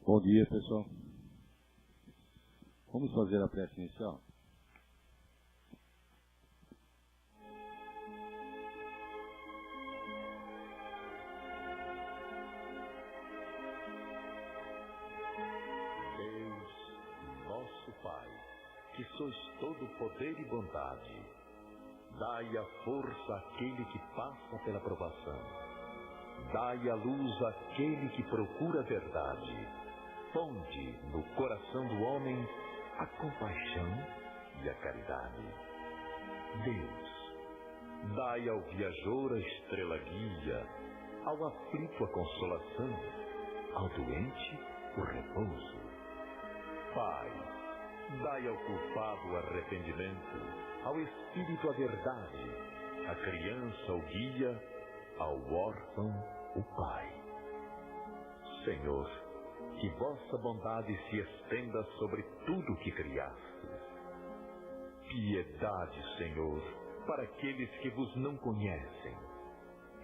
Bom dia, pessoal. Vamos fazer a prece inicial? Deus, nosso Pai, que sois todo poder e bondade, dai a força àquele que passa pela provação. Dai a luz àquele que procura a verdade. Ponde no coração do homem a compaixão e a caridade. Deus, dai ao viajor a estrela guia, ao aflito a consolação, ao doente o repouso. Pai, dai ao culpado o arrependimento, ao espírito a verdade, à criança o guia, ao órfão o Pai. Senhor, que vossa bondade se estenda sobre tudo o que criastes. Piedade, Senhor, para aqueles que vos não conhecem.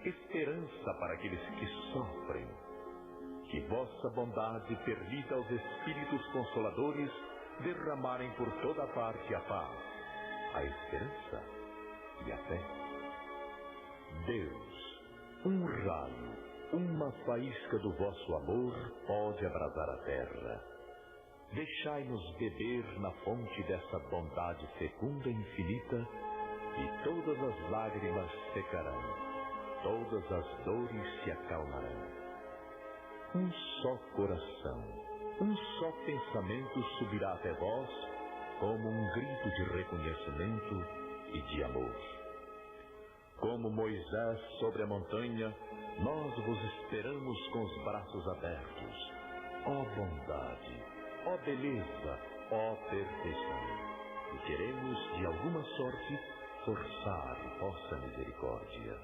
Esperança para aqueles que sofrem. Que vossa bondade permita aos Espíritos Consoladores derramarem por toda parte a paz, a esperança e a fé. Deus, um raio, uma faísca do vosso amor pode abrasar a terra. Deixai-nos beber na fonte dessa bondade fecunda e infinita, e todas as lágrimas secarão, todas as dores se acalmarão. Um só coração, um só pensamento subirá até vós, como um grito de reconhecimento e de amor. Como Moisés sobre a montanha, nós vos esperamos com os braços abertos. Ó bondade, ó beleza, ó perfeição. E queremos, de alguma sorte, forçar vossa misericórdia.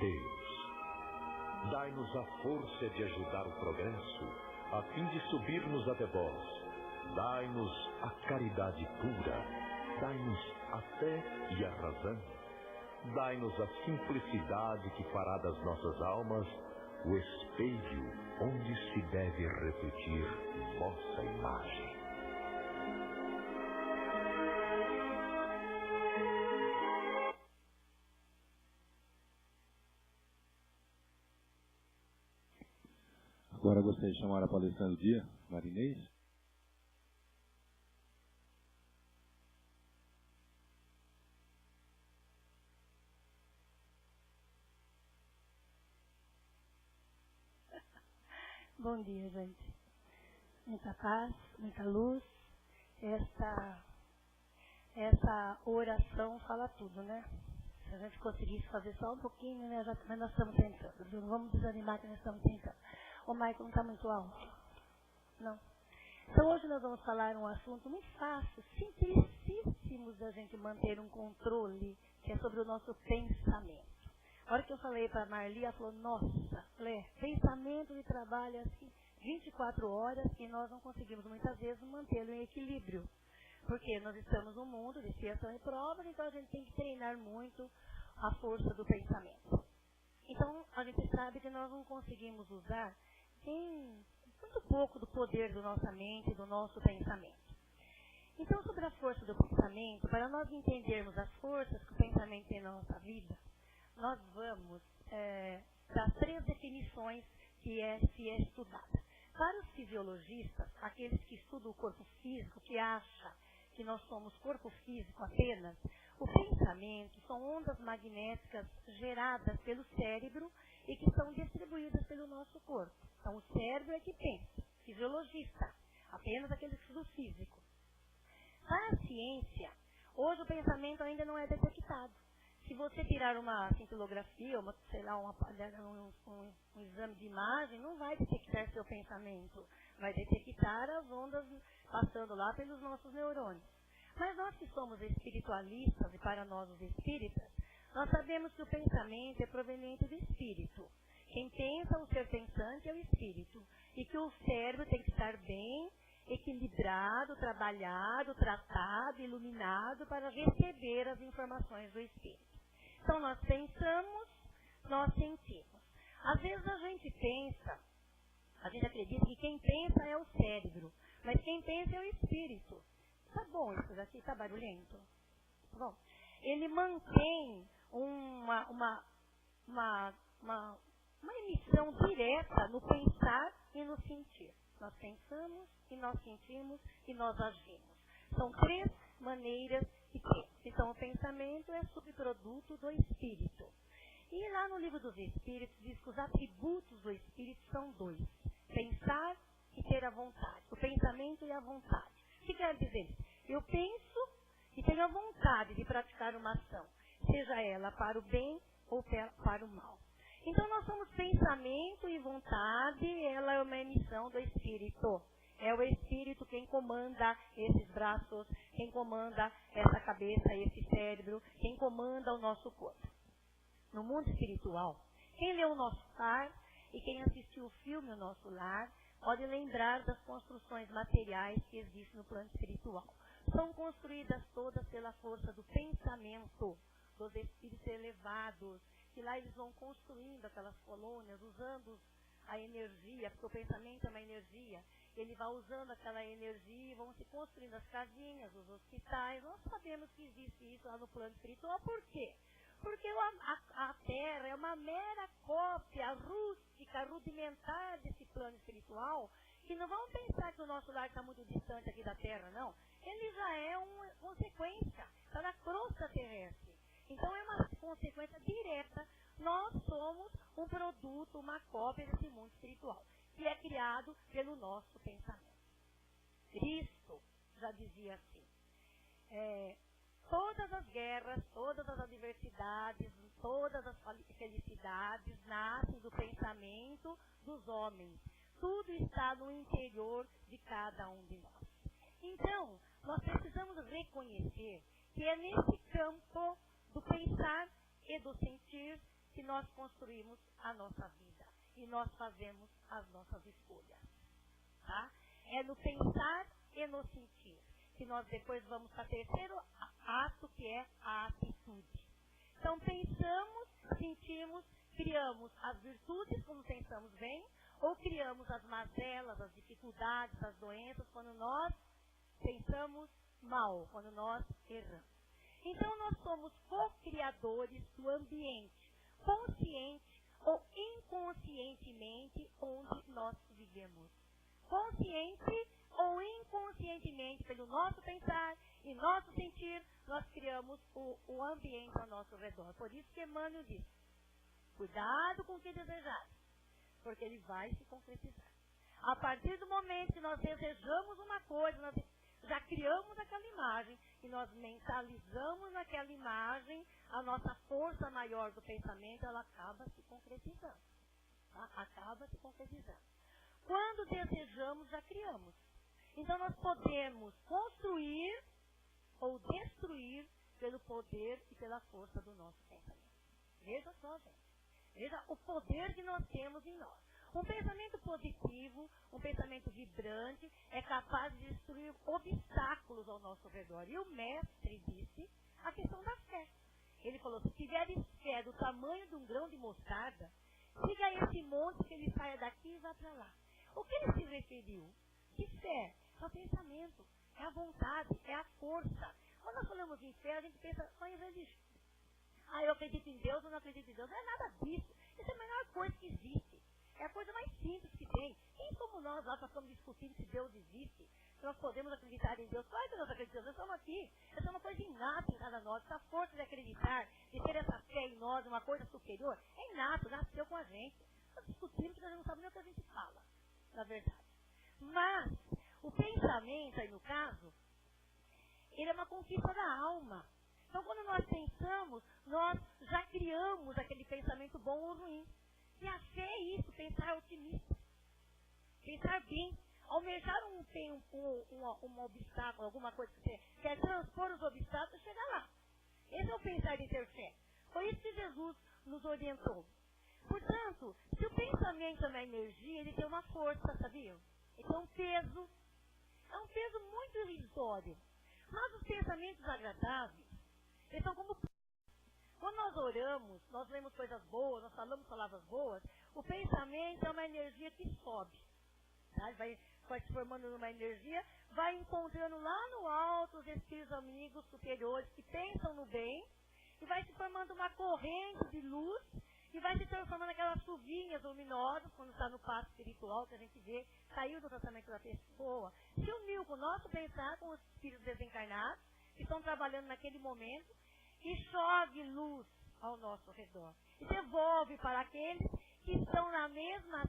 Deus, dai-nos a força de ajudar o progresso, a fim de subirmos até vós. Dai-nos a caridade pura, dai-nos a fé e a razão. Dai-nos a simplicidade que fará das nossas almas o espelho onde se deve refletir vossa imagem. Agora gostaria de chamar a palestrante do dia, Marinês. Bom dia, gente. Muita paz, muita luz. Essa oração fala tudo, né? Se a gente conseguisse fazer só um pouquinho, né? Mas nós estamos tentando. Não vamos desanimar que nós estamos tentando. O Michael não está muito alto? Não. Então hoje nós vamos falar um assunto muito fácil, simplicíssimo da gente manter um controle, que é sobre o nosso pensamento. A hora que eu falei para a Marli, ela falou, nossa, Lé, pensamento de trabalho assim, 24 horas, e nós não conseguimos muitas vezes mantê-lo em equilíbrio. Porque nós estamos num mundo de expiação e provas, então a gente tem que treinar muito a força do pensamento. Então, a gente sabe que nós não conseguimos usar muito pouco do poder da nossa mente, do nosso pensamento. Então, sobre a força do pensamento, para nós entendermos as forças que o pensamento tem na nossa vida, nós vamos dar 3 definições que se é estudada. Para os fisiologistas, aqueles que estudam o corpo físico, que acham que nós somos corpo físico apenas, o pensamento são ondas magnéticas geradas pelo cérebro e que são distribuídas pelo nosso corpo. Então, o cérebro é que pensa, fisiologista, apenas aqueles que estudam físico. Para a ciência, hoje o pensamento ainda não é detectado. Se você tirar uma cintilografia, um exame de imagem, não vai detectar seu pensamento. Vai detectar as ondas passando lá pelos nossos neurônios. Mas nós que somos espiritualistas, e para nós os espíritas, nós sabemos que o pensamento é proveniente do espírito. Quem pensa, o ser pensante é o espírito. E que o cérebro tem que estar bem equilibrado, trabalhado, tratado, iluminado para receber as informações do espírito. Então, nós pensamos, nós sentimos. Às vezes a gente pensa A gente acredita que quem pensa é o cérebro, mas quem pensa é o espírito. Tá bom isso daqui? Tá barulhento? Bom, ele mantém uma emissão direta no pensar e no sentir. Nós pensamos e nós sentimos e nós agimos. São 3 maneiras de ter. Então, o pensamento é subproduto do espírito. E lá no livro dos Espíritos diz que os atributos do espírito são 2. Pensar e ter a vontade. O pensamento e a vontade. O que quer dizer isso? Eu penso e tenho a vontade de praticar uma ação, seja ela para o bem ou para o mal. Então, nós somos pensamento e vontade, ela é uma emissão do espírito. É o espírito quem comanda esses braços, quem comanda essa cabeça, esse cérebro, quem comanda o nosso corpo. No mundo espiritual, quem leu o Nosso Lar e quem assistiu o filme O Nosso Lar, pode lembrar das construções materiais que existem no plano espiritual. São construídas todas pela força do pensamento, dos espíritos elevados, que lá eles vão construindo aquelas colônias, usando a energia, porque o pensamento é uma energia. Ele vai usando aquela energia e vão se construindo as casinhas, os hospitais. Nós sabemos que existe isso lá no plano espiritual. Por quê? Porque a Terra é uma mera cópia rústica, rudimentar desse plano espiritual, que não vamos pensar que o nosso lar está muito distante aqui da Terra, não. Ele já é uma consequência, está na crosta terrestre. Então é uma consequência direta. Nós somos um produto, uma cópia desse mundo espiritual, que é criado pelo nosso pensamento. Cristo já dizia assim, todas as guerras, todas as adversidades, todas as felicidades nascem do pensamento dos homens. Tudo está no interior de cada um de nós. Então, nós precisamos reconhecer que é nesse campo do pensar e do sentir que nós construímos a nossa vida e nós fazemos as nossas escolhas. Tá? É no pensar e no sentir que nós depois vamos para o terceiro ato, que é a atitude. Então, pensamos, sentimos, criamos as virtudes quando pensamos bem, ou criamos as mazelas, as dificuldades, as doenças, quando nós pensamos mal, quando nós erramos. Então, nós somos co-criadores do ambiente, consciente ou inconscientemente, onde nós vivemos. Consciente ou inconscientemente, pelo nosso pensar e nosso sentir, nós criamos o ambiente ao nosso redor. Por isso que Emmanuel diz, cuidado com o que desejar, porque ele vai se concretizar. A partir do momento que nós desejamos uma coisa, nós já criamos aquela imagem e nós mentalizamos naquela imagem, a nossa força maior do pensamento, ela acaba se concretizando. Tá? Acaba se concretizando. Quando desejamos, já criamos. Então nós podemos construir ou destruir pelo poder e pela força do nosso pensamento. Veja só, gente. Veja o poder que nós temos em nós. Um pensamento positivo, um pensamento vibrante, é capaz de destruir obstáculos ao nosso redor. E o mestre disse a questão da fé. Ele falou, se tiveres fé do tamanho de um grão de mostarda, siga esse monte que ele saia daqui e vá para lá. O que ele se referiu? Que fé? É o pensamento, é a vontade, é a força. Quando nós falamos em fé, a gente pensa só em religião. Eu acredito em Deus ou não acredito em Deus. Não é nada disso. Isso é a melhor coisa que existe. É a coisa mais simples que tem. Quem somos nós lá para estamos discutindo se Deus existe? Se nós podemos acreditar em Deus? Claro que nós acreditamos. Nós estamos aqui. Essa é uma coisa inata em cada nós. Essa força de acreditar, de ter essa fé em nós, uma coisa superior, é inato, nasceu com a gente. Nós discutimos porque a gente não sabe nem o que a gente fala, na verdade. Mas, o pensamento, aí no caso, ele é uma conquista da alma. Então, quando nós pensamos, nós já criamos aquele pensamento bom ou ruim. E a fé é isso, pensar otimista. Pensar bem. Almejar um obstáculo, alguma coisa que você quer transpor os obstáculos e chegar lá. Esse é o pensar em ter fé. Foi isso que Jesus nos orientou. Portanto, se o pensamento é uma energia, ele tem uma força, sabia? Ele tem um peso. É um peso muito irrisório. Mas os pensamentos agradáveis, eles são como... Quando nós oramos, nós lemos coisas boas, nós falamos palavras boas, o pensamento é uma energia que sobe. Tá? Ele vai se formando numa energia, vai encontrando lá no alto os espíritos amigos superiores que pensam no bem, e vai se formando uma corrente de luz, e vai se transformando aquelas chuvinhas luminosas, quando está no passo espiritual, que a gente vê, saiu do tratamento da pessoa, se uniu com o nosso pensar, com os espíritos desencarnados, que estão trabalhando naquele momento, e chove luz ao nosso redor. E devolve para aqueles que estão na mesma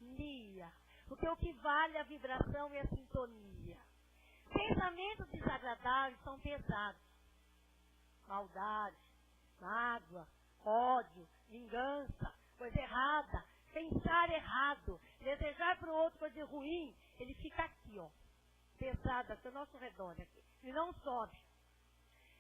sintonia. Porque o que vale a vibração é a sintonia. Pensamentos desagradáveis são pesados. Maldade, mágoa, ódio, vingança, coisa errada, pensar errado, desejar para o outro coisa ruim, ele fica aqui, ó, pesado, aqui ao nosso redor, aqui. Ele não sobe.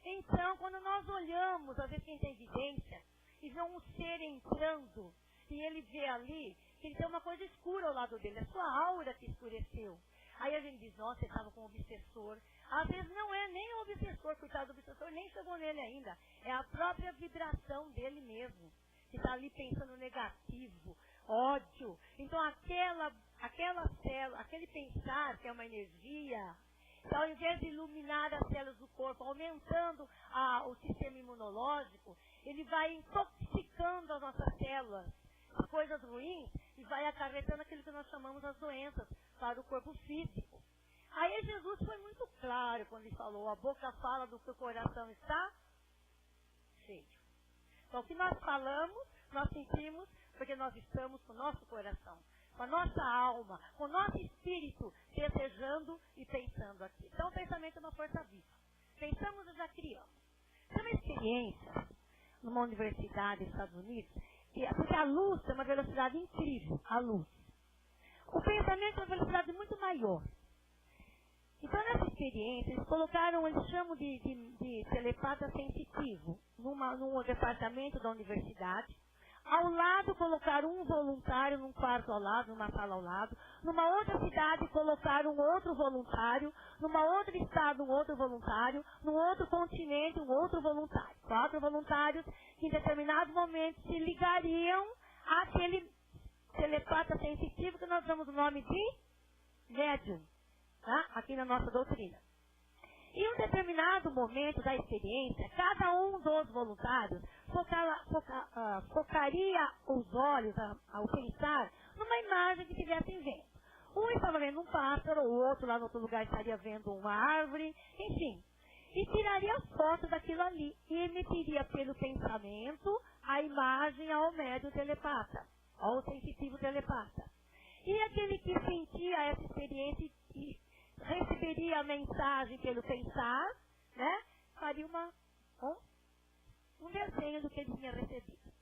Então, quando nós olhamos, às vezes quem tem evidência, e vê um ser entrando, e ele vê ali, que ele tem uma coisa escura ao lado dele, a sua aura que escureceu. Aí a gente diz, nossa, ele estava com um obsessor. Às vezes não é nem o obsessor, coitado do obsessor, nem chegou nele ainda. É a própria vibração dele mesmo, que está ali pensando negativo, ódio. Então aquela célula, aquele pensar que é uma energia, então, ao invés de iluminar as células do corpo, aumentando o sistema imunológico, ele vai intoxicando as nossas células de coisas ruins e vai acarretando aquilo que nós chamamos as doenças para o corpo físico. Aí Jesus foi muito claro quando ele falou, a boca fala do que o coração está cheio. Então, o que nós falamos, nós sentimos, porque nós estamos com o nosso coração, com a nossa alma, com o nosso espírito, desejando e pensando aqui. Então, o pensamento é uma força viva. Pensamos e já criamos. Tem uma experiência numa universidade dos Estados Unidos, porque a luz tem uma velocidade incrível, a luz. O pensamento tem uma velocidade muito maior. Então, nessa experiência, eles colocaram, eles chamam de telepata sensitivo, num departamento da universidade. Ao lado, colocaram um voluntário num quarto ao lado, numa sala ao lado. Numa outra cidade, colocaram um outro voluntário. Numa outra estado, um outro voluntário. Num outro continente, um outro voluntário. 4 voluntários que, em determinado momento, se ligariam àquele telepata sensitivo que nós damos o nome de médium, tá? Aqui na nossa doutrina. Em um determinado momento da experiência, cada um dos voluntários focaria os olhos, ao pensar, numa imagem que estivessem vendo. Um estava vendo um pássaro, o outro lá no outro lugar estaria vendo uma árvore, enfim. E tiraria foto daquilo ali e emitiria pelo pensamento a imagem ao médium telepata, ao sensitivo telepata. E aquele que sentia essa experiência e receberia a mensagem pelo pensar, né? Faria um desenho do que ele tinha recebido.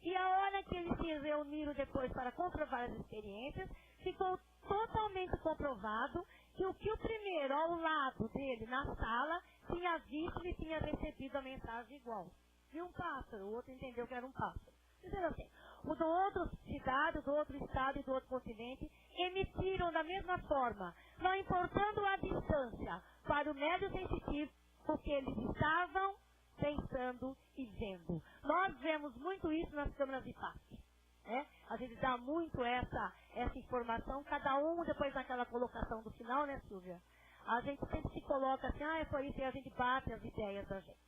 E a hora que eles se reuniram depois para comprovar as experiências, ficou totalmente comprovado que o primeiro ao lado dele na sala tinha visto e tinha recebido a mensagem igual. Viu um pássaro, o outro entendeu que era um pássaro. Dizendo assim, o do outro cidade, do outro estado e do outro continente emitiram da mesma forma, não importando a distância, para o médium sensitivo, porque eles estavam pensando e vendo. Nós vemos muito isso nas câmeras de face. Né? A gente dá muito essa informação, cada um depois daquela colocação do final, né, Silvia? A gente sempre se coloca assim, foi isso, e a gente bate as ideias da gente.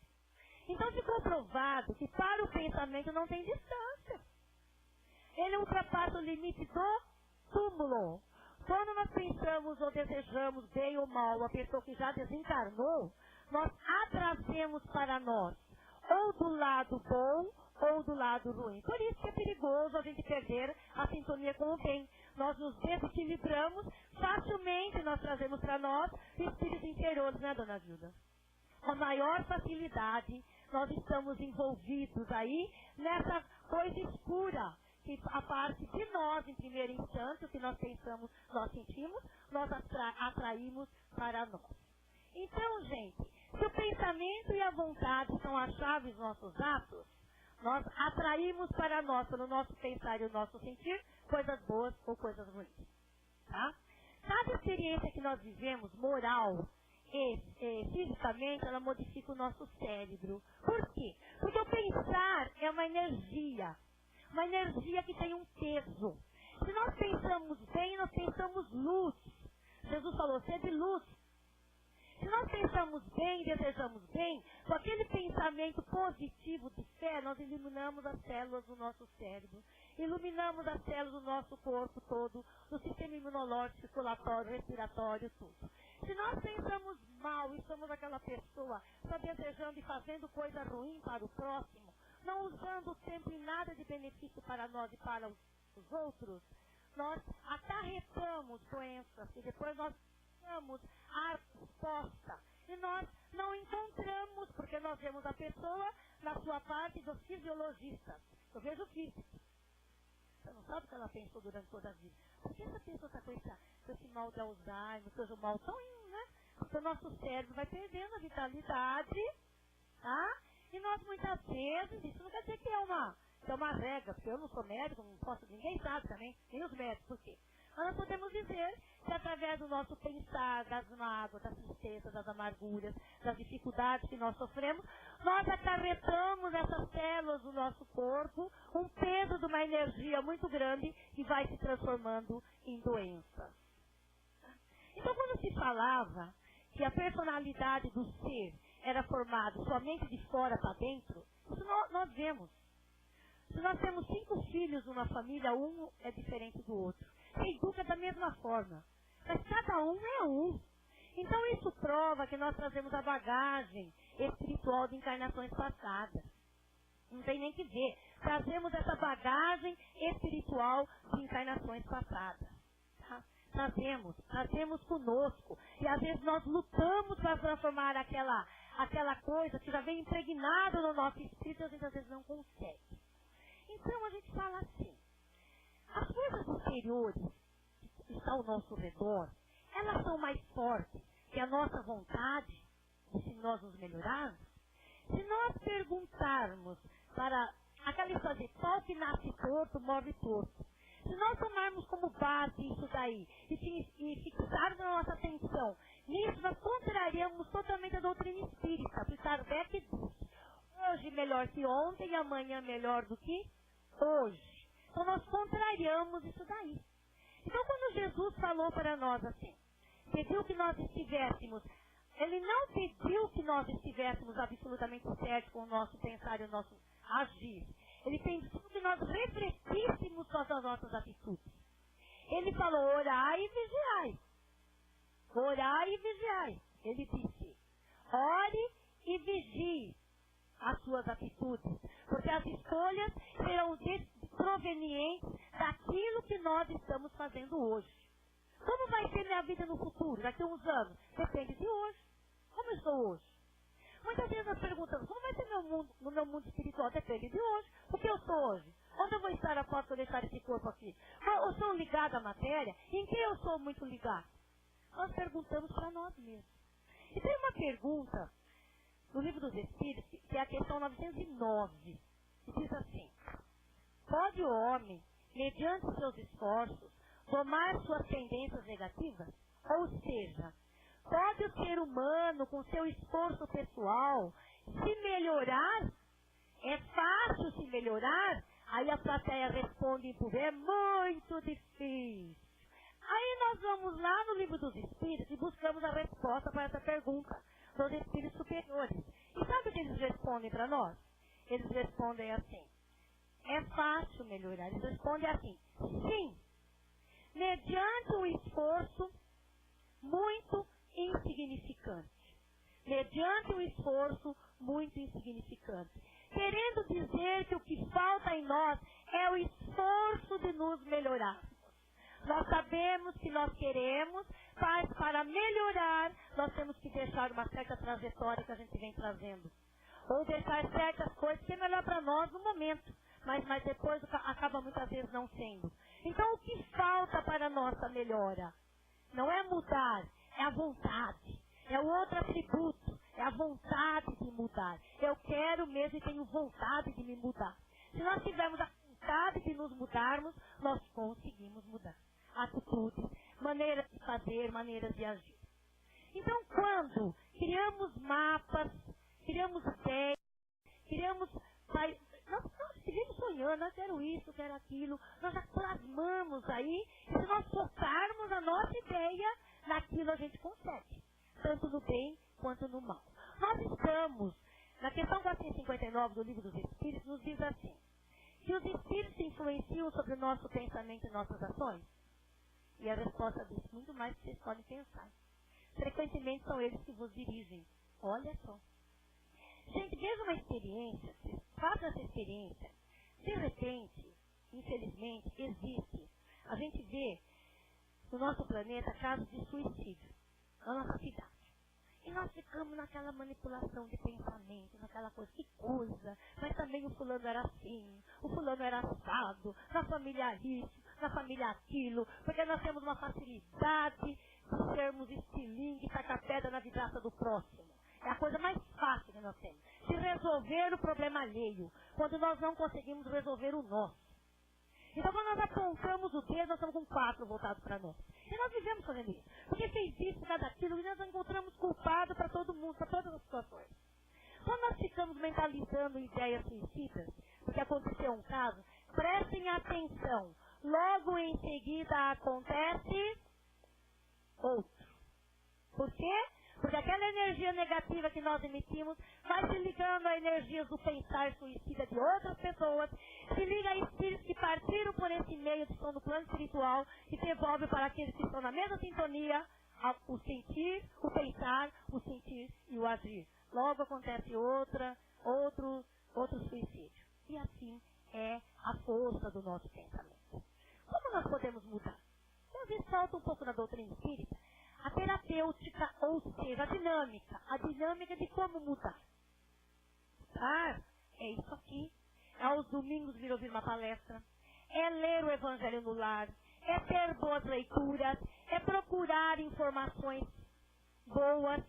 Então ficou provado que para o pensamento não tem distância. Ele ultrapassa o limite do túmulo. Quando nós pensamos ou desejamos bem ou mal a pessoa que já desencarnou, nós a trazemos para nós, ou do lado bom ou do lado ruim. Por isso que é perigoso a gente perder a sintonia com o bem. Nós nos desequilibramos, facilmente nós trazemos para nós espíritos interiores, né, dona Gilda? Com a maior facilidade, nós estamos envolvidos aí nessa coisa escura, que a parte de nós, em primeiro instante, o que nós pensamos, nós sentimos, nós atraímos para nós. Então, gente, se o pensamento e a vontade são as chaves dos nossos atos, nós atraímos para nós, pelo nosso pensar e o nosso sentir, coisas boas ou coisas ruins. Tá? Cada experiência que nós vivemos, moral e fisicamente, ela modifica o nosso cérebro. Por quê? Porque o pensar é uma energia que tem um peso. Se nós pensamos bem, nós pensamos luz. Jesus falou, sede luz. Se nós pensamos bem, desejamos bem, com aquele pensamento positivo de fé, nós iluminamos as células do nosso cérebro, iluminamos as células do nosso corpo todo, do sistema imunológico, circulatório, respiratório, tudo. Se nós pensamos mal e somos aquela pessoa só desejando e fazendo coisa ruim para o próximo, não usando o tempo em nada de benefício para nós e para os outros, nós acarretamos doenças e depois nós temos a resposta. E nós não encontramos, porque nós vemos a pessoa na sua parte dos fisiologistas. Eu vejo físico. Você não sabe o que ela pensou durante toda a vida. Por que essa pessoa está com esse mal de Alzheimer, seja mal tão, né? Porque o nosso cérebro vai perdendo a vitalidade, tá? E nós muitas vezes, isso não quer dizer que é uma regra, porque eu não sou médico, não posso, ninguém sabe também, nem os médicos, por quê? Mas nós podemos dizer que através do nosso pensar, das mágoas, das tristezas, das amarguras, das dificuldades que nós sofremos, nós acarretamos essas células do nosso corpo, um peso de uma energia muito grande que vai se transformando em doenças. Então, quando se falava que a personalidade do ser era formada somente de fora para dentro, isso nós vemos. Se nós temos 5 filhos numa família, um é diferente do outro. Se educa da mesma forma. Mas cada um é um. Então isso prova que nós trazemos a bagagem espiritual de encarnações passadas. Não tem nem que ver. Trazemos essa bagagem espiritual de encarnações passadas. Tá? Trazemos conosco. E às vezes nós lutamos para transformar aquela coisa que já vem impregnada no nosso espírito e a gente às vezes não consegue. Então a gente fala assim, as coisas exteriores que estão ao nosso redor, elas são mais fortes que a nossa vontade, se nós nos melhorarmos. Se nós perguntarmos para aquela história de pau que nasce torto, morre torto. Se nós tomarmos como base isso daí e fixarmos a nossa atenção nisso, nós contrariamos totalmente a doutrina espírita. Porque Kardec diz, hoje melhor que ontem e amanhã melhor do que hoje. Então nós contrariamos isso daí. Então quando Jesus falou para nós assim, pediu que nós estivéssemos, ele não pediu que nós estivéssemos absolutamente certos com o nosso pensar e o nosso agir. Ele pediu que nós refletíssemos sobre as nossas atitudes. Ele falou, orai e vigiai. Orai e vigiai. Ele disse, ore e vigie as suas atitudes, porque as escolhas serão provenientes daquilo que nós estamos fazendo hoje. Como vai ser minha vida no futuro, daqui a uns anos? Depende de hoje. Como eu estou hoje? Muitas vezes nós perguntamos, como vai ser no meu mundo espiritual? Depende de hoje. O que eu sou hoje? Onde eu vou estar após eu deixar esse corpo aqui? Eu sou ligado à matéria? Em quem eu sou muito ligado? Nós perguntamos para nós mesmos. E tem uma pergunta no Livro dos Espíritos, que é a questão 909, que diz assim, pode o homem, mediante seus esforços, domar suas tendências negativas? Ou seja, pode o ser humano, com seu esforço pessoal, se melhorar? É fácil se melhorar? Aí a plateia responde é muito difícil. Aí nós vamos lá no Livro dos Espíritos e buscamos a resposta para essa pergunta dos Espíritos superiores. E sabe o que eles respondem para nós? Eles respondem assim, é fácil melhorar. Eles respondem assim, sim, mediante um esforço muito insignificante. Mediante um esforço muito insignificante. Querendo dizer que o que falta em nós é o esforço de nos melhorar. Nós sabemos que nós queremos, mas para melhorar, nós temos que deixar uma certa trajetória que a gente vem trazendo. Ou deixar certas coisas que é melhor para nós no momento, mas depois acaba muitas vezes não sendo. Então o que falta para a nossa melhora? Não é mudar, é a vontade. É o outro atributo, é a vontade de mudar. Eu quero mesmo e tenho vontade de me mudar. Se nós tivermos a vontade de nos mudarmos, nós conseguimos mudar. Atitudes, maneiras de fazer, maneiras de agir. Então, quando criamos mapas, criamos ideias, nós vivemos sonhando. Senhor, nós quero isso, quero aquilo. Nós já plasmamos aí, e se nós focarmos a nossa ideia, naquilo a gente consegue. Tanto no bem quanto no mal. Nós estamos, na questão 459 do Livro dos Espíritos, nos diz assim, que os Espíritos influenciam sobre o nosso pensamento e nossas ações? E a resposta diz, muito mais do que vocês podem pensar. Frequentemente são eles que vos dirigem. Olha só. Gente, veja uma experiência, faça essa experiência. De repente, infelizmente, existe. A gente vê no nosso planeta casos de suicídio, na nossa cidade. E nós ficamos naquela manipulação de pensamento, naquela coisa, que coisa, mas também o fulano era assim, o fulano era assado, na família isso, na família aquilo, porque nós temos uma facilidade de sermos estilingue e tacar pedra na vidraça do próximo. É a coisa mais fácil que nós temos, de resolver o problema alheio, quando nós não conseguimos resolver o nosso. Então, quando nós apontamos o dedo, nós estamos com 4 voltados para nós. E nós vivemos fazendo isso. Porque fez isso, por causa daquilo, e nós encontramos culpado para todo mundo, para todas as situações. Quando nós ficamos mentalizando ideias suicidas, porque aconteceu um caso, prestem atenção. Logo em seguida acontece outro. Por quê? Porque aquela energia negativa que nós emitimos vai se ligando a energias do pensar suicida de outras pessoas, se liga a espíritos que partiram por esse meio, que estão no plano espiritual, e devolve para aqueles que estão na mesma sintonia o sentir, o pensar, o sentir e o agir. Logo acontece outro suicídio. E assim é a força do nosso pensamento. Como nós podemos mudar? Às vezes falta um pouco na doutrina espírita a terapêutica, ou seja, a dinâmica de como mudar. Mudar é isso aqui. É aos domingos vir ouvir uma palestra, é ler o Evangelho no lar, é ter boas leituras, é procurar informações boas,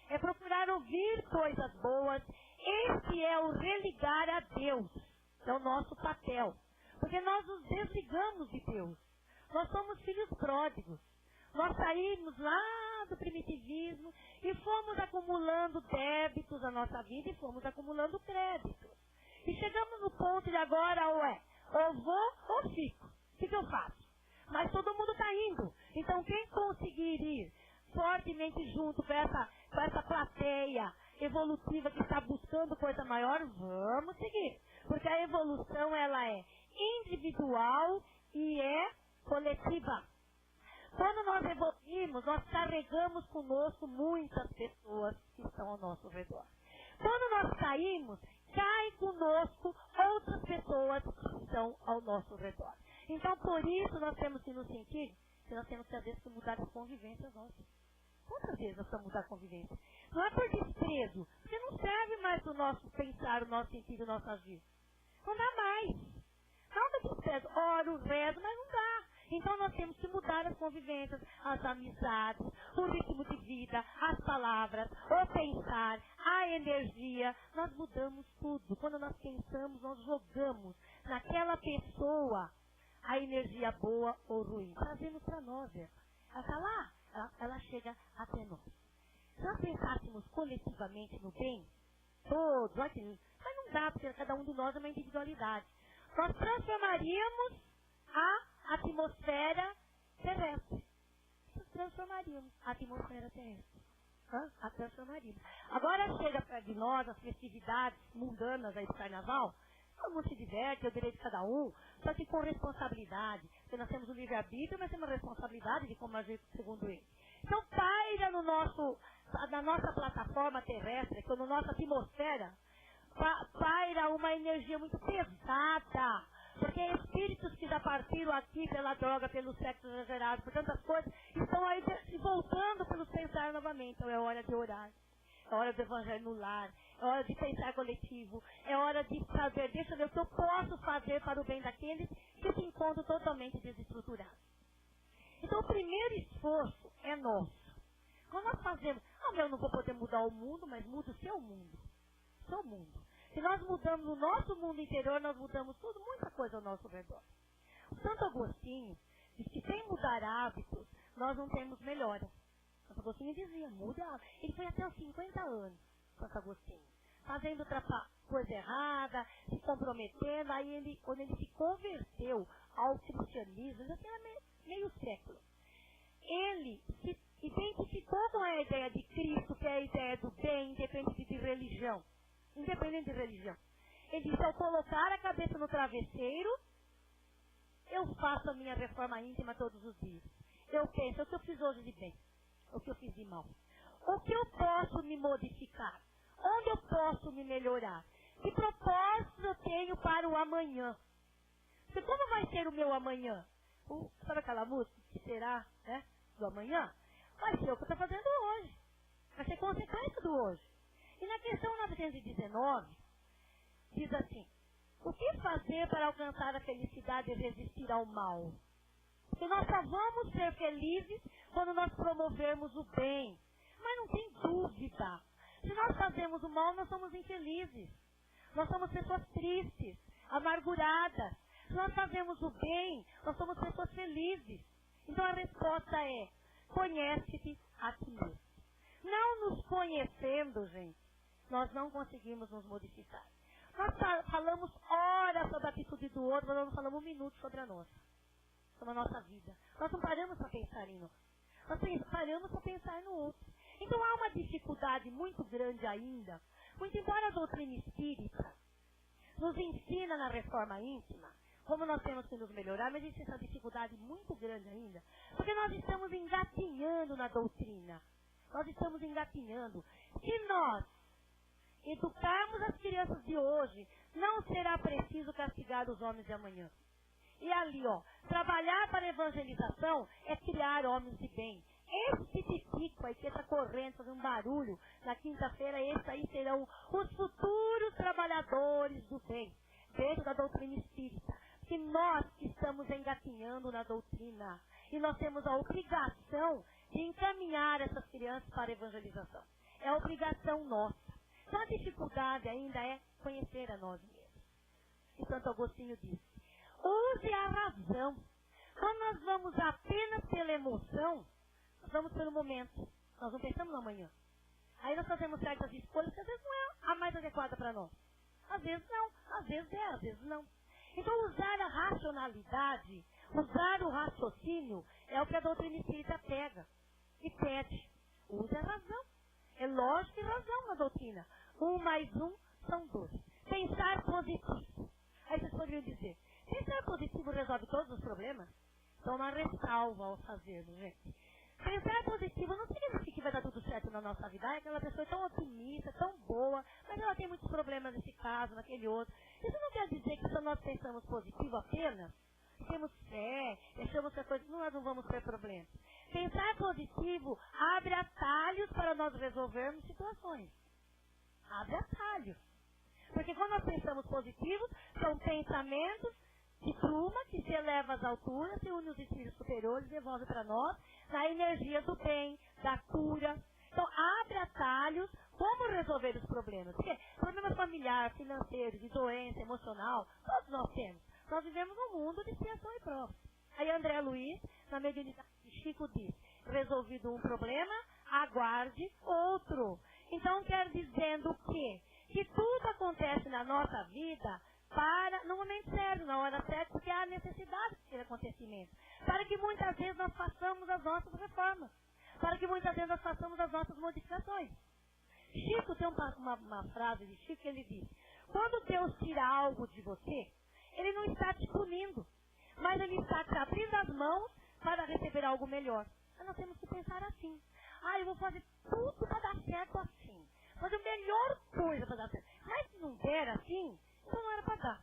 é procurar ouvir coisas boas. Esse é o religar a Deus. É o nosso papel. Porque nós nos desligamos de Deus. Nós somos filhos pródigos. Nós saímos lá do primitivismo e fomos acumulando débitos na nossa vida e fomos acumulando créditos. E chegamos no ponto de agora, ou vou ou fico. O que eu faço? Mas todo mundo está indo. Então quem conseguir ir fortemente junto com essa plateia evolutiva que está buscando coisa maior, vamos seguir. Porque a evolução, ela é individual e é coletiva. Quando nós evoluímos, nós carregamos conosco muitas pessoas que estão ao nosso redor. Quando nós caímos, cai conosco outras pessoas que estão ao nosso redor. Então, por isso, nós temos que nos sentir que nós temos que, às vezes, mudar as convivências nossas. Quantas vezes nós vamos mudar a convivência? Não é por desprezo, porque não serve mais o nosso pensar, o nosso sentir, o nosso agir. Não dá mais. Não dá desprezo. Oro, rezo, mas não dá. Então nós temos que mudar as convivências, as amizades, o ritmo de vida, as palavras, o pensar, a energia. Nós mudamos tudo. Quando nós pensamos, nós jogamos naquela pessoa a energia boa ou ruim. Trazemos para nós ela. Ela está lá, ela chega até nós. Se nós pensássemos coletivamente no bem, todos, mas não dá, porque cada um de nós é uma individualidade. Nós transformaríamos a atmosfera terrestre. Nós transformaríamos a atmosfera terrestre. A transformaríamos. Agora chega perto de nós as festividades mundanas aí do carnaval. Todo mundo se diverte, é o direito de cada um, só que com responsabilidade. Porque nós temos o livre-arbítrio, mas temos a responsabilidade de como agir segundo ele. Então paira na nossa plataforma terrestre, que na nossa atmosfera, paira uma energia muito pesada. Porque espíritos que já partiram aqui pela droga, pelo sexo exagerado, por tantas coisas, estão aí voltando pelos pensar novamente. Então é hora de orar, é hora do evangelho no lar, é hora de pensar coletivo, é hora de fazer, deixa eu ver o que eu posso fazer para o bem daqueles que se encontram totalmente desestruturados. Então o primeiro esforço é nosso. Quando nós fazemos, eu não vou poder mudar o mundo, mas muda o seu mundo. Seu mundo. Se nós mudamos o nosso mundo interior, nós mudamos tudo, muita coisa ao nosso redor. O Santo Agostinho diz que sem mudar hábitos, nós não temos melhora. Santo Agostinho dizia, muda hábitos. Ele foi até os 50 anos, Santo Agostinho, fazendo outra coisa errada, se comprometendo, aí quando ele se converteu ao cristianismo, já tinha meio século, ele se identificou com a ideia de Cristo, que é a ideia do bem, independente de religião. Independente de religião. Ele disse, ao colocar a cabeça no travesseiro, eu faço a minha reforma íntima todos os dias. Eu penso, o que eu fiz hoje de bem? O que eu fiz de mal? O que eu posso me modificar? Onde eu posso me melhorar? Que propósito eu tenho para o amanhã? Porque como vai ser o meu amanhã? Sabe aquela música? Que será, né? Do amanhã? Vai ser o que eu estou fazendo hoje. Vai ser consequência do hoje. E na questão 919, diz assim, o que fazer para alcançar a felicidade e resistir ao mal? Porque nós só vamos ser felizes quando nós promovermos o bem. Mas não tem dúvida. Se nós fazemos o mal, nós somos infelizes. Nós somos pessoas tristes, amarguradas. Se nós fazemos o bem, nós somos pessoas felizes. Então a resposta é, conhece-te a ti mesmo. Não nos conhecendo, gente, nós não conseguimos nos modificar. Nós falamos horas sobre a atitude do outro, mas nós não falamos um minuto sobre a nossa. Sobre a nossa vida. Nós não paramos para pensar em nós. Nós paramos para pensar no outro. Então há uma dificuldade muito grande ainda, muito embora a doutrina espírita nos ensina na reforma íntima, como nós temos que nos melhorar, mas existe essa dificuldade muito grande ainda, porque nós estamos engatinhando na doutrina. Nós estamos engatinhando. Se nós educarmos as crianças de hoje, não será preciso castigar os homens de amanhã. E ali, trabalhar para a evangelização é criar homens de bem. Esse titico aí que está correndo, fazendo um barulho na quinta-feira, esses aí serão os futuros trabalhadores do bem, dentro da doutrina espírita. Que nós estamos engatinhando na doutrina. E nós temos a obrigação de encaminhar essas crianças para a evangelização. É a obrigação nossa. Então a dificuldade ainda é conhecer a nós mesmos. E Santo Agostinho disse, use a razão. Quando nós vamos apenas pela emoção, nós vamos pelo momento. Nós não pensamos no amanhã. Aí nós fazemos certas escolhas que às vezes não é a mais adequada para nós. Às vezes não, às vezes é, às vezes não. Então usar a racionalidade, usar o raciocínio, é o que a doutrina espírita pega e pede. Use a razão. É lógica e razão na doutrina. 1 mais 1 são 2. Pensar positivo. Aí vocês poderiam dizer, pensar positivo resolve todos os problemas? Então uma ressalva ao fazermos, gente. Pensar positivo não significa que vai dar tudo certo na nossa vida. Ah, aquela pessoa é tão otimista, tão boa, mas ela tem muitos problemas nesse caso, naquele outro. Isso não quer dizer que se nós pensamos positivo apenas, temos fé, achamos que a coisa, nós não vamos ter problemas. Pensar positivo abre atalhos para nós resolvermos situações. Abre atalhos. Porque quando nós pensamos positivos, são pensamentos de pluma que se eleva às alturas, se une os espíritos superiores e devolve para nós na energia do bem, da cura. Então, abre atalhos como resolver os problemas. Porque problema familiar, financeiro, de doença, emocional, todos nós temos. Nós vivemos num mundo de expiação e prova. Aí André Luiz, na mediunidade de Chico, diz, resolvido um problema, aguarde outro. Então, quer dizendo o quê? Que tudo acontece na nossa vida no momento certo, na hora certa, porque há necessidade de ter acontecimento. Para que muitas vezes nós façamos as nossas reformas. Para que muitas vezes nós façamos as nossas modificações. Chico tem uma frase de Chico que ele diz, quando Deus tira algo de você, Ele não está te punindo, mas Ele está te abrindo as mãos para receber algo melhor. Mas nós temos que pensar assim. Eu vou fazer tudo para dar certo assim. Fazer a melhor coisa para dar certo. Mas se não der assim, então não era para dar.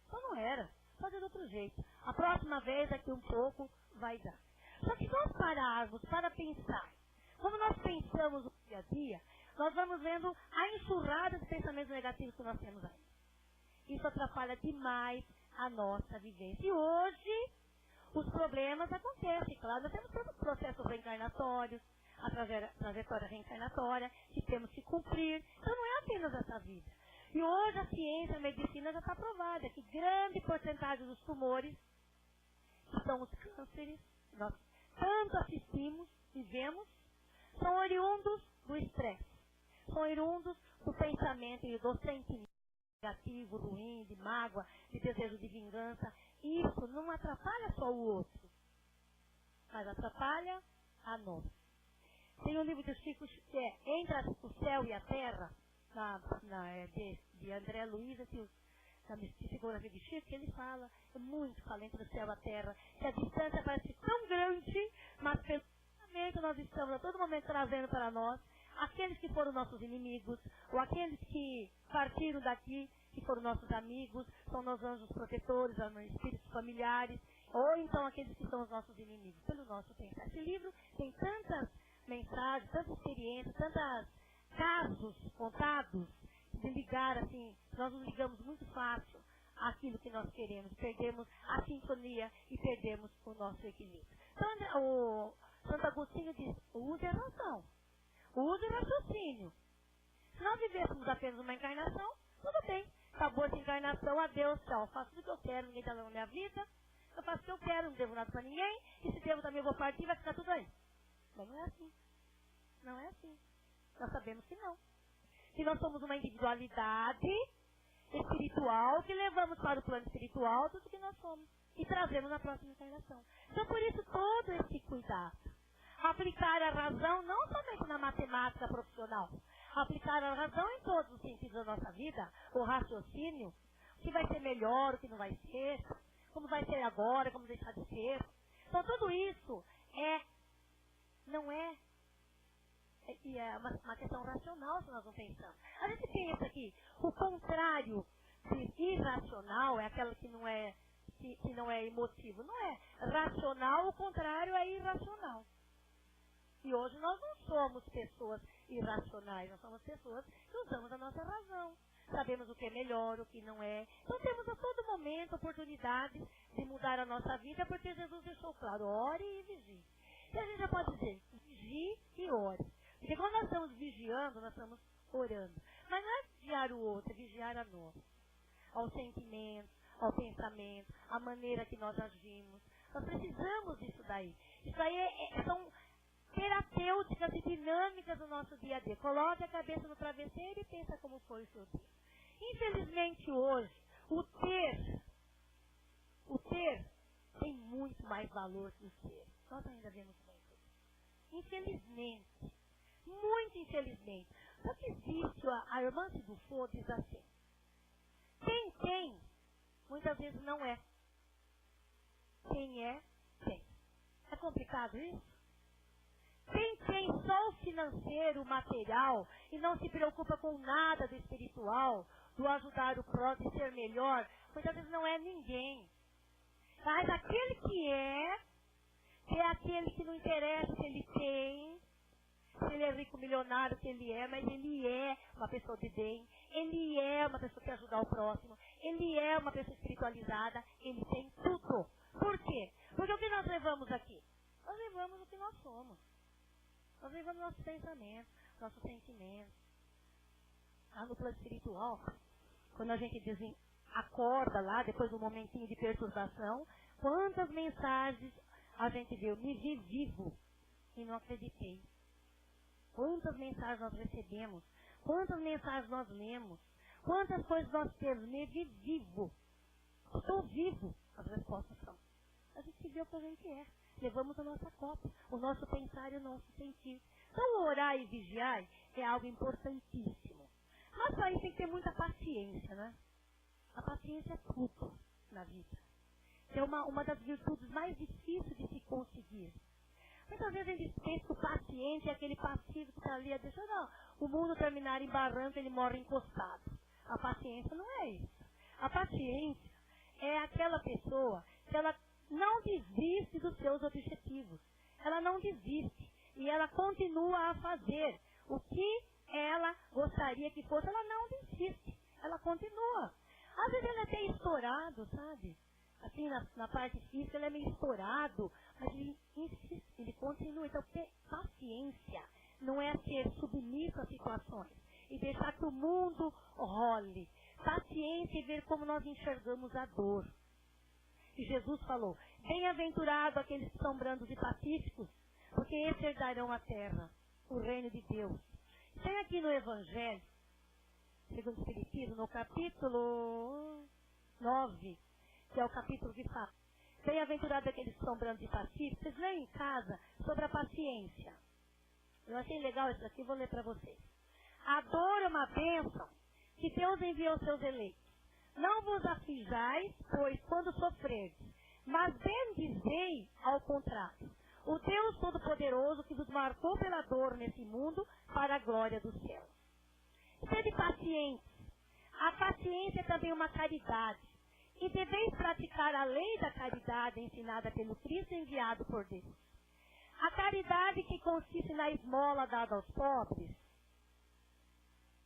Então não era. Fazer de outro jeito. A próxima vez, daqui um pouco, vai dar. Só que se nós pararmos para pensar, como nós pensamos no dia a dia, nós vamos vendo a enxurrada de pensamentos negativos que nós temos aí. Isso atrapalha demais a nossa vivência. E hoje, os problemas acontecem. Claro, nós temos todos os processos reencarnatórios, a trajetória reencarnatória, que temos que cumprir. Então não é apenas essa vida. E hoje a ciência, a medicina já está provada que grande porcentagem dos tumores, que são os cânceres, nós tanto assistimos e vemos, são oriundos do estresse, são oriundos do pensamento e do sentimento. negativo, ruim, de mágoa, de desejo de vingança. Isso não atrapalha só o outro, mas atrapalha a nós. Tem um livro do Chico, que é Entre o Céu e a Terra, de André Luiz, da psicografia de Chico, que ele fala entre o céu e a terra, que a distância parece tão grande, mas pelo pensamento nós estamos a todo momento trazendo para nós aqueles que foram nossos inimigos, ou aqueles que partiram daqui, que foram nossos amigos, são nossos anjos protetores, espíritos familiares, ou então aqueles que são os nossos inimigos, pelo nosso pensar. Esse livro tem tantas mensagens, tantas experiências, tantos casos contados, de ligar, assim, nós nos ligamos muito fácil àquilo que nós queremos, perdemos a sintonia e perdemos o nosso equilíbrio. Então, o Santo Agostinho diz, use a razão, use o raciocínio. Se nós vivêssemos apenas uma encarnação, tudo bem, acabou essa encarnação, adeus, tchau, faço o que eu quero, ninguém está na minha vida, eu faço o que eu quero, não devo nada para ninguém, e se devo também eu vou partir, vai ficar tudo aí. Mas não é assim, não é assim, nós sabemos que não. Que nós somos uma individualidade espiritual que levamos para o plano espiritual tudo que nós somos e trazemos na próxima encarnação. Então, por isso, todo esse cuidado. Aplicar a razão não somente na matemática profissional, aplicar a razão em todos os sentidos da nossa vida, o raciocínio, o que vai ser melhor, o que não vai ser, como vai ser agora, como deixar de ser. Então, tudo isso não é uma questão racional, se nós não pensamos. A gente pensa que o contrário de irracional é aquela que não é emotivo. Não é racional, o contrário é irracional. E hoje nós não somos pessoas irracionais, nós somos pessoas que usamos a nossa razão. Sabemos o que é melhor, o que não é. Então temos a todo momento oportunidades de mudar a nossa vida, porque Jesus deixou claro, ore e vigie. E a gente já pode dizer, vigie e ore. Porque quando nós estamos vigiando, nós estamos orando. Mas não é vigiar o outro, é vigiar a nós. Aos sentimentos, ao pensamento, à maneira que nós agimos. Nós precisamos disso daí. Isso aí são terapêuticas e dinâmicas do nosso dia a dia. Coloque a cabeça no travesseiro e pensa como foi o seu dia. Infelizmente hoje, o ter tem muito mais valor que o ser. Nós ainda vemos muito isso. Infelizmente. Muito infelizmente. Só que existe, a irmã Sidufo diz assim, quem tem, muitas vezes não é. Quem é, tem. É complicado isso? Quem tem só o financeiro, o material, e não se preocupa com nada do espiritual, do ajudar o próximo, de ser melhor, muitas vezes não é ninguém. Mas aquele que é aquele que não interessa se ele tem, se ele é rico, milionário, que ele é, mas ele é uma pessoa de bem, ele é uma pessoa que ajuda o próximo, ele é uma pessoa espiritualizada, ele tem tudo. Por quê? Porque o que nós levamos aqui? Nós levamos o que nós somos. Nós levamos nossos pensamentos, nossos sentimentos. Lá no plano espiritual, quando a gente acorda lá, depois de um momentinho de perturbação, quantas mensagens a gente viu? Me vi vivo e não acreditei. Quantas mensagens nós recebemos, quantas mensagens nós lemos, quantas coisas nós temos, me vi vivo. Estou vivo, as respostas são. A gente vê o que a gente é. Levamos a nossa copa, o nosso pensar e o nosso sentir. Então, orar e vigiar é algo importantíssimo. Mas para isso tem que ter muita paciência, né? A paciência é tudo na vida. É uma das virtudes mais difíceis de se conseguir. Muitas vezes a gente pensa que o paciente é aquele passivo que está ali, deixa o mundo terminar em barranco, ele morre encostado. A paciência não é isso. A paciência é aquela pessoa que ela não desiste dos seus objetivos. Ela não desiste. E ela continua a fazer o que ela gostaria que fosse. Ela não desiste. Ela continua. Às vezes ele é até estourado, sabe? Assim, na parte física, ele é meio estourado. Mas ele insiste, ele continua. Então, ter paciência não é ser submisso às situações e deixar que o mundo role. Paciência e ver como nós enxergamos a dor. E Jesus falou, bem-aventurado aqueles que são brandos e pacíficos, porque esses herdarão a terra, o reino de Deus. Tem aqui no Evangelho, segundo o Espiritismo, no capítulo 9, que é o capítulo que fala: bem-aventurado aqueles que são brandos e pacíficos. Vocês leem em casa sobre a paciência. Eu achei legal isso aqui, vou ler para vocês. A dor é uma bênção que Deus enviou aos seus eleitos. Não vos aflijais, pois, quando sofrerdes, mas bendizei ao contrário. O Deus Todo-Poderoso que vos marcou pela dor nesse mundo para a glória do céu. Sede pacientes. A paciência é também uma caridade. E deveis praticar a lei da caridade ensinada pelo Cristo enviado por Deus. A caridade que consiste na esmola dada aos pobres,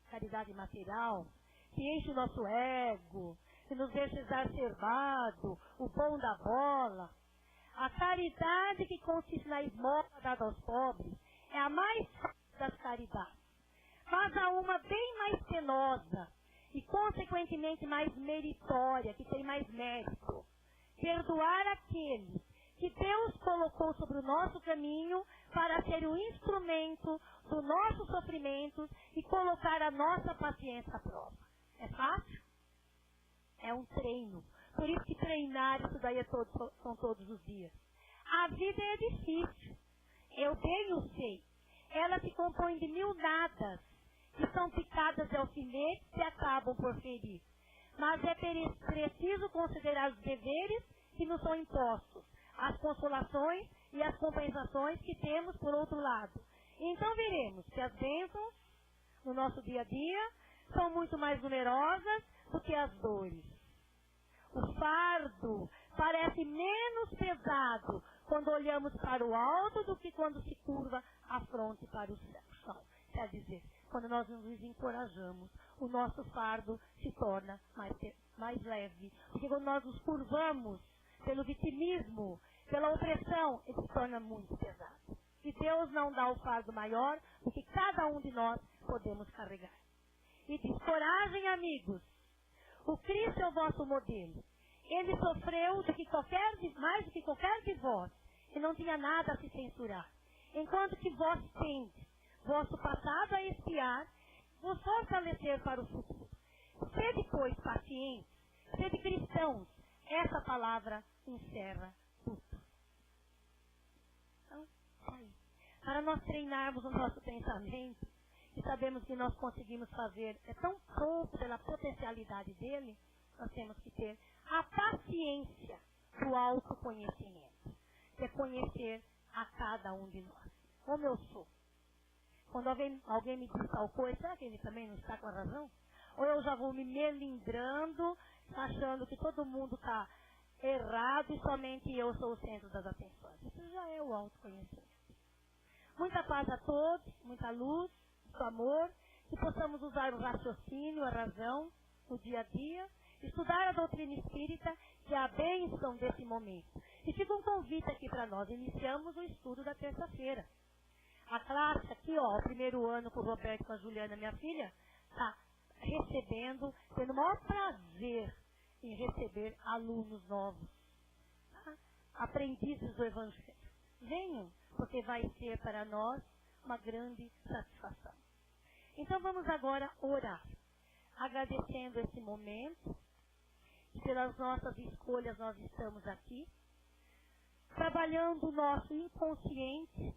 caridade material, que enche o nosso ego, que nos deixa exacerbado, o pão da bola. A caridade que consiste na esmola dada aos pobres é a mais fácil das caridades. Mas há uma bem mais penosa e, consequentemente, mais meritória, que tem mais mérito. Perdoar aqueles que Deus colocou sobre o nosso caminho para ser o instrumento do nosso sofrimento e colocar a nossa paciência à prova. É fácil? É um treino. Por isso que treinar isso daí são todos os dias. A vida é difícil. Eu bem o sei. Ela se compõe de 1000 nadas, que são picadas de alfinetes e acabam por ferir. Mas é preciso considerar os deveres que nos são impostos, as consolações e as compensações que temos por outro lado. Então veremos que as bênçãos no nosso dia a dia são muito mais numerosas do que as dores. O fardo parece menos pesado quando olhamos para o alto do que quando se curva a fronte para o chão. Quer dizer, quando nós nos encorajamos, o nosso fardo se torna mais leve. Porque quando nós nos curvamos pelo vitimismo, pela opressão, ele se torna muito pesado. E Deus não dá o fardo maior do que cada um de nós podemos carregar. E diz: coragem, amigos. O Cristo é o vosso modelo. Ele sofreu mais do que qualquer de vós, e não tinha nada a se censurar. Enquanto que vós tendes vosso passado a espiar, vos fortalecer para o futuro. Sede, pois, pacientes, sede cristãos. Essa palavra encerra tudo. Então, aí. Para nós treinarmos o nosso pensamento, e sabemos que nós conseguimos fazer é tão pouco pela potencialidade dele, nós temos que ter a paciência do autoconhecimento, que é conhecer a cada um de nós, como eu sou. Quando alguém me diz tal coisa, será que ele também não está com a razão? Ou eu já vou me melindrando, achando que todo mundo está errado e somente eu sou o centro das atenções. Isso já é o autoconhecimento. Muita paz a todos, muita luz, muito amor, que possamos usar o raciocínio, a razão, no dia a dia, estudar a doutrina espírita, que é a bênção desse momento. E fica um convite aqui para nós. Iniciamos o estudo da terça-feira. A classe aqui, ó, o primeiro ano com o Roberto e com a Juliana, minha filha, está recebendo, tendo o maior prazer em receber alunos novos, tá? Aprendizes do Evangelho. Venham, porque vai ser para nós uma grande satisfação. Então vamos agora orar, agradecendo esse momento, e pelas nossas escolhas nós estamos aqui, trabalhando o nosso inconsciente,